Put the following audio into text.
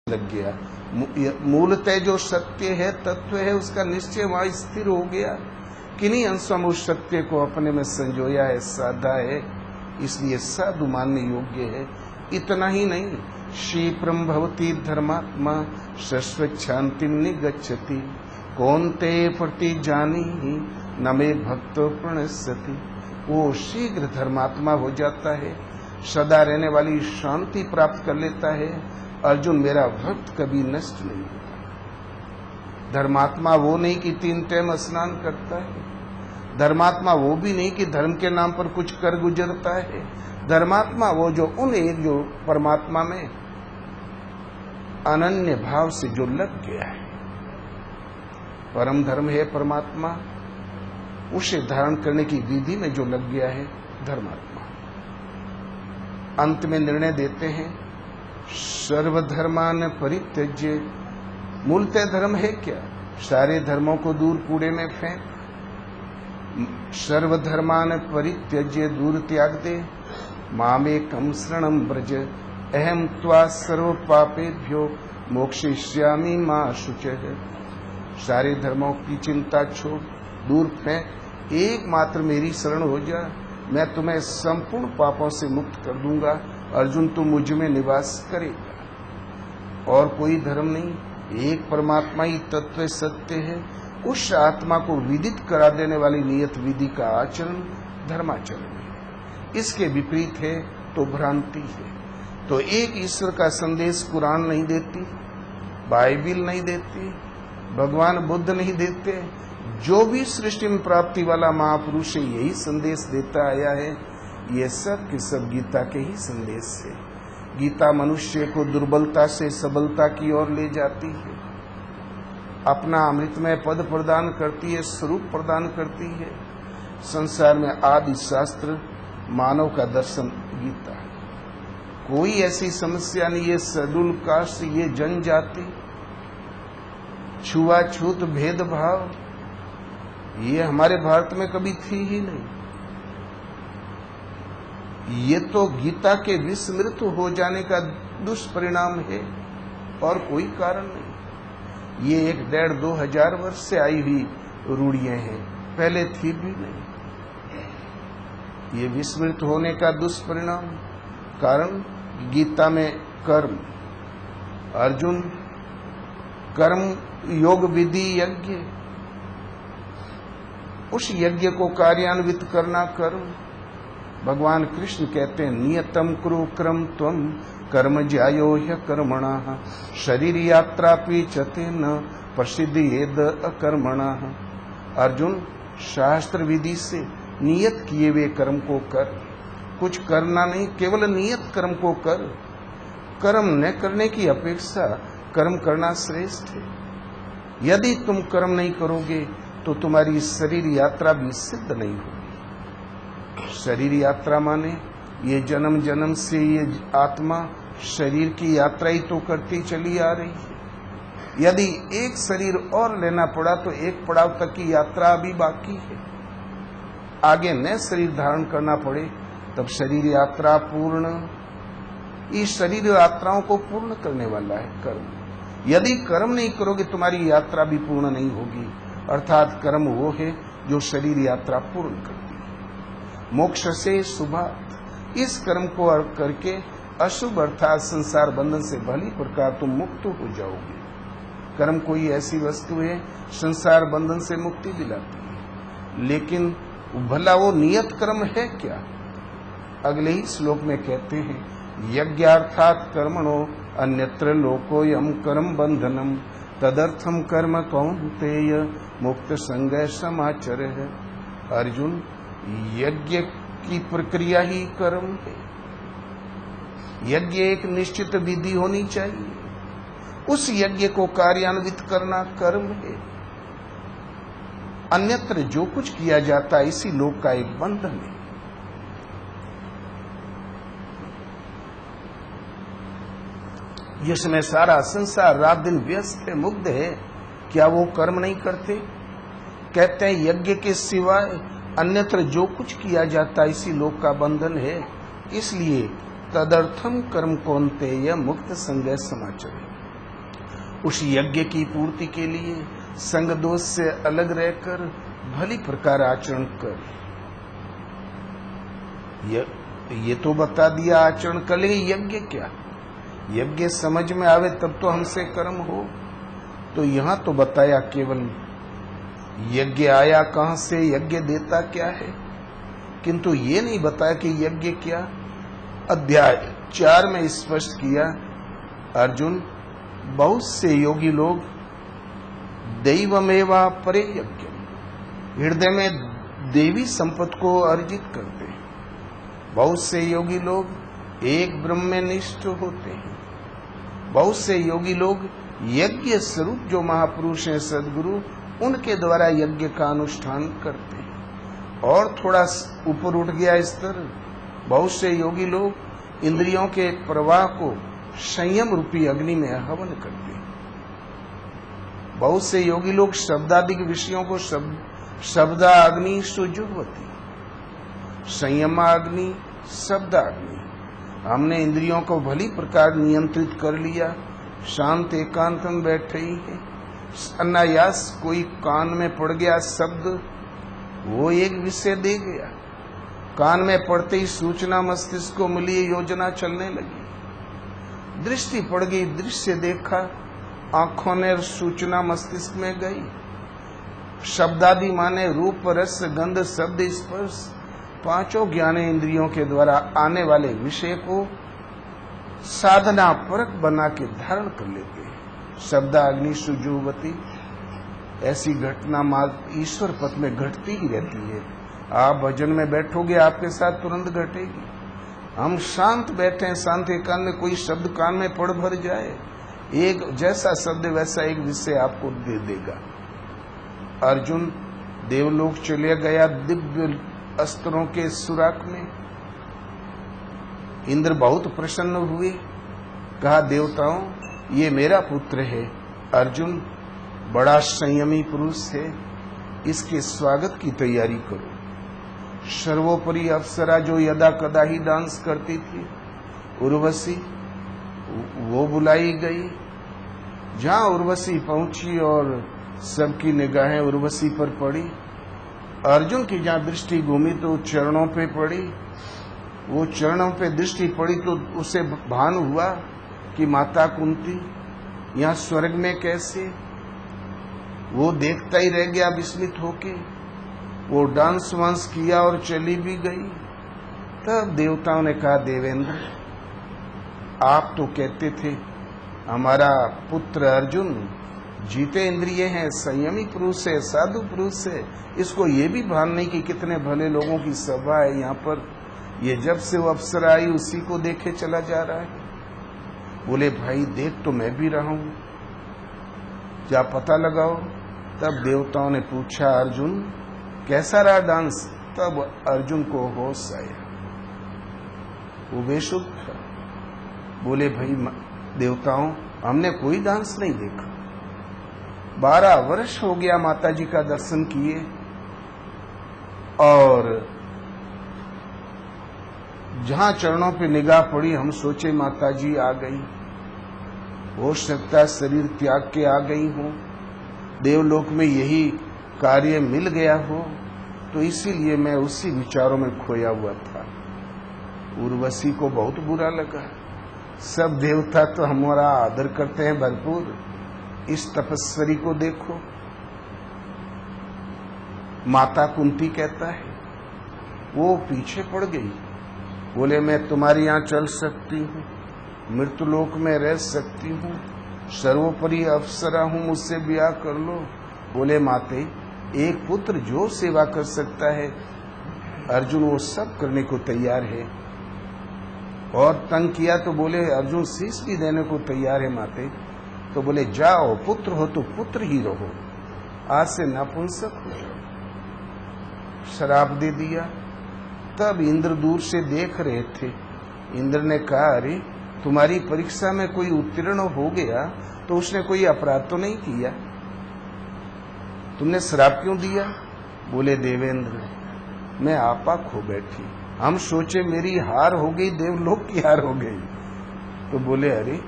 लग गया। मूलतः जो सत्य है, तत्व है, उसका निश्चय वहां स्थिर हो गया। किन्हीं अंशों में उस सत्य को अपने में संजोया है, साधा है, इसलिए साधु मानने योग्य है। इतना ही नहीं, क्षिप्रम भवति धर्मात्मा शाश्वत शांतिम निगच्छति कौन्ते प्रति जानी न मे भक्तो प्रणश्यति। वो शीघ्र धर्मात्मा हो जाता है, सदा रहने वाली शांति प्राप्त कर लेता है। अर्जुन, मेरा भक्त कभी नष्ट नहीं होता। धर्मात्मा वो नहीं कि 3 टाइम स्नान करता है, धर्मात्मा वो भी नहीं कि धर्म के नाम पर कुछ कर गुजरता है। धर्मात्मा वो जो जो परमात्मा में अनन्य भाव से जो लग गया है, परम धर्म है परमात्मा, उसे धारण करने की विधि में जो लग गया है धर्मात्मा। अंत में निर्णय देते हैं, सर्वधर्मान परित्यज्य। मूलतः धर्म है क्या? सारे धर्मों को दूर कूड़े में फेंक। सर्वधर्मान परित्यज्य, दूर त्याग दे। मामेकं शरणं व्रज अहम त्वा सर्व पापेभ्यो मोक्षयिष्यामि मा शुचः। सारे धर्मों की चिंता छोड़, दूर फेंक, एकमात्र मेरी शरण हो जा, मैं तुम्हें संपूर्ण पापों से मुक्त कर दूंगा। अर्जुन, तू मुझ में निवास करेगा। और कोई धर्म नहीं, एक परमात्मा ही तत्व सत्य है। उस आत्मा को विदित करा देने वाली नियत विधि का आचरण धर्माचरण है। इसके विपरीत है तो भ्रांति है। तो एक ईश्वर का संदेश कुरान नहीं देती, बाइबिल नहीं देती, भगवान बुद्ध नहीं देते। जो भी सृष्टि में प्राप्ति वाला महापुरुष है, यही संदेश देता आया है। ये सब के सब गीता के ही संदेश है। गीता मनुष्य को दुर्बलता से सबलता की ओर ले जाती है, अपना अमृतमय पद प्रदान करती है, स्वरूप प्रदान करती है। संसार में आदि शास्त्र मानव का दर्शन गीता है। कोई ऐसी समस्या नहीं, ये शेड्यूल कास्ट, ये जनजाति, छुआछूत, भेदभाव, ये हमारे भारत में कभी थी ही नहीं। ये तो गीता के विस्मृत हो जाने का दुष्परिणाम है और कोई कारण नहीं। ये 1,500-2,000 वर्ष से आई हुई रूढ़ियां हैं, पहले थी भी नहीं। ये विस्मृत होने का दुष्परिणाम कारण गीता में कर्म। अर्जुन, कर्म योग विधि यज्ञ, उस यज्ञ को कार्यान्वित करना कर्म। भगवान कृष्ण कहते हैं, नियतम कुरु क्रम त्वम कर्म ज्यायो ह्यकर्मणः शरीर यात्रा पीचते न प्रसिद्धेद अकर्मणः। अर्जुन, शास्त्र विधि से नियत किए हुए कर्म को कर, कुछ करना नहीं, केवल नियत कर्म को कर। कर्म न करने की अपेक्षा कर्म करना श्रेष्ठ है। यदि तुम कर्म नहीं करोगे तो तुम्हारी शरीर यात्रा भी सिद्ध नहीं होगी। शरीर यात्रा माने ये जन्म जन्म से ये आत्मा शरीर की यात्रा ही तो करती चली आ रही है। यदि एक शरीर और लेना पड़ा तो एक पड़ाव तक की यात्रा अभी बाकी है। आगे नए शरीर धारण करना पड़े तब शरीर यात्रा पूर्ण। इस शरीर यात्राओं को पूर्ण करने वाला है कर्म। यदि कर्म नहीं करोगे तुम्हारी यात्रा भी पूर्ण नहीं होगी। अर्थात कर्म वो है जो शरीर यात्रा पूर्ण करती है। मोक्ष से शुभार्थ, इस कर्म को करके अशुभ अर्थात संसार बंधन से भली प्रकार तुम मुक्त हो जाओगे। कर्म कोई ऐसी वस्तु है संसार बंधन से मुक्ति दिलाती है, लेकिन भला वो नियत कर्म है क्या? अगले ही श्लोक में कहते हैं, यज्ञार्थात कर्मणो अन्यत्र लोकोयम कर्म बंधनम तदर्थम कर्म कौन्तेय मुक्त संगय समाचर है। अर्जुन, यज्ञ की प्रक्रिया ही कर्म है। यज्ञ एक निश्चित विधि होनी चाहिए, उस यज्ञ को कार्यान्वित करना कर्म है। अन्यत्र जो कुछ किया जाता है इसी लोक का एक बंधन है। जिसमें सारा संसार रात दिन व्यस्त है, मुग्ध है, क्या वो कर्म नहीं करते? कहते हैं यज्ञ के सिवाय अन्यत्र जो कुछ किया जाता है इसी लोक का बंधन है। इसलिए तदर्थम कर्म कौन्तेय मुक्त संगय समाचर। उस यज्ञ की पूर्ति के लिए संग दोष से अलग रहकर भली प्रकार आचरण कर। ये तो बता दिया आचरण कर, लेकिन यज्ञ क्या? यज्ञ समझ में आवे तब तो हमसे कर्म हो। तो यहां तो बताया केवल यज्ञ आया कहां से, यज्ञ देता क्या है, किंतु ये नहीं बताया कि यज्ञ क्या। अध्याय 4 में स्पष्ट किया, अर्जुन बहुत से योगी लोग दैवमेवा परे यज्ञ, हृदय में देवी संपत्ति को अर्जित करते हैं। बहुत से योगी लोग एक ब्रह्म में निष्ठ होते हैं। बहुत से योगी लोग यज्ञ स्वरूप जो महापुरुष हैं सद्गुरु, उनके द्वारा यज्ञ का अनुष्ठान करते हैं। और थोड़ा ऊपर उठ गया स्तर, बहुत से योगी लोग इंद्रियों के प्रवाह को संयम रूपी अग्नि में हवन करते हैं। बहुत से योगी लोग शब्दादिक विषयों को शब्दाग्नि सुजुह्वति, संयमाग्नि, शब्दाग्नि। हमने इंद्रियों को भली प्रकार नियंत्रित कर लिया, शांत एकांत में बैठे ही है। अनायास कोई कान में पड़ गया शब्द, वो एक विषय दे गया। कान में पड़ते ही सूचना मस्तिष्क को मिली, योजना चलने लगी। दृष्टि पड़ गई, दृश्य देखा, आंखों ने सूचना मस्तिष्क में गई। शब्दादि माने रूप, रस, गंध, शब्द, स्पर्श, पांचों ज्ञान इंद्रियों के द्वारा आने वाले विषय को साधना परक बना के धारण कर लेते हैं। शब्दाग्नि सुजुह्वति, ऐसी घटना ईश्वर पथ में घटती ही रहती है। आप भजन में बैठोगे, आपके साथ तुरंत घटेगी। हम शांत बैठे हैं, शांत एकांत में कोई शब्द कान में पड़ भर जाए, एक जैसा शब्द वैसा एक विषय आपको दे देगा। अर्जुन देवलोक चले गया दिव्य अस्त्रों के सुराख में। इंद्र बहुत प्रसन्न हुए, कहा देवताओं ये मेरा पुत्र है, अर्जुन बड़ा संयमी पुरुष है, इसके स्वागत की तैयारी करो। सर्वोपरि अप्सरा जो यदा कदा ही डांस करती थी, उर्वशी, वो बुलाई गई। जहां उर्वशी पहुंची और सबकी निगाहें उर्वशी पर पड़ी, अर्जुन की जहां दृष्टि घूमी तो चरणों पे पड़ी। वो चरणों पे दृष्टि पड़ी तो उसे भान हुआ कि माता कुंती यहाँ स्वर्ग में कैसे। वो देखता ही रह गया विस्मित होके। वो डांस वांस किया और चली भी गई। तब देवताओं ने कहा, देवेंद्र आप तो कहते थे हमारा पुत्र अर्जुन जीते इंद्रिय है, संयमी पुरुष है, साधु पुरुष है, इसको ये भी भान नहीं कि कितने भले लोगों की सभा है यहाँ पर। ये जब से वो अप्सरा आई उसी को देखे चला जा रहा है। बोले भाई देख तो मैं भी रहा हूं, क्या पता लगाओ। तब देवताओं ने पूछा, अर्जुन कैसा रहा डांस? तब अर्जुन को होश आया, वो बेशुद्ध था। बोले भाई देवताओं हमने कोई डांस नहीं देखा, 12 वर्ष हो गया माता जी का दर्शन किए, और जहां चरणों पे निगाह पड़ी हम सोचे माता जी आ गई, हो सकता शरीर त्याग के आ गई हो, देवलोक में यही कार्य मिल गया हो, तो इसीलिए मैं उसी विचारों में खोया हुआ था। उर्वशी को बहुत बुरा लगा। सब देवता तो हमारा आदर करते हैं भरपूर, इस तपस्वी को देखो। माता कुंती कहता है, वो पीछे पड़ गई। बोले मैं तुम्हारे यहाँ चल सकती हूँ, मृत्युलोक में रह सकती हूँ, सर्वोपरि अप्सरा हूँ, मुझसे ब्याह कर लो। बोले माते एक पुत्र जो सेवा कर सकता है अर्जुन वो सब करने को तैयार है। और तंग किया तो बोले अर्जुन शीश भी देने को तैयार है माते। तो बोले जाओ, पुत्र हो तो पुत्र ही रहो, आज से नपुंसक हो जाओ। श्राप दे दिया। तब इंद्र दूर से देख रहे थे। इंद्र ने कहा, अरे तुम्हारी परीक्षा में कोई उत्तीर्ण हो गया तो उसने कोई अपराध तो नहीं किया, तुमने श्राप क्यों दिया? बोले देवेंद्र मैं आपा खो बैठी, हम सोचे मेरी हार हो गई, देवलोक की हार हो गई। तो बोले अरे